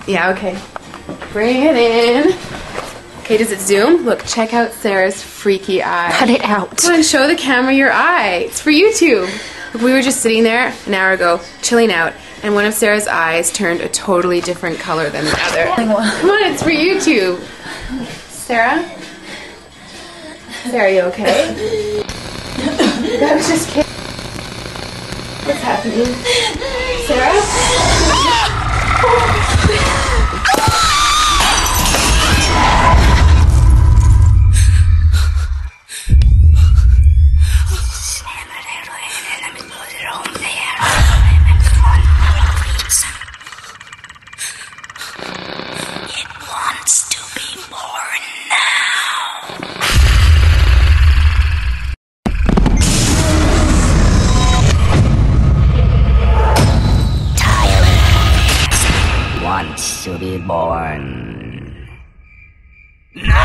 Yeah, okay. Bring it in. Okay, does it zoom? Look, check out Sarah's freaky eye. Cut it out. Come on, show the camera your eye. It's for YouTube. Look, we were just sitting there an hour ago, chilling out, and one of Sarah's eyes turned a totally different color than the other. Come on, it's for YouTube. Sarah? Sarah, are you okay? That was just kidding. What's happening? Sarah? It wants to be born now. Tyler wants to be born. No!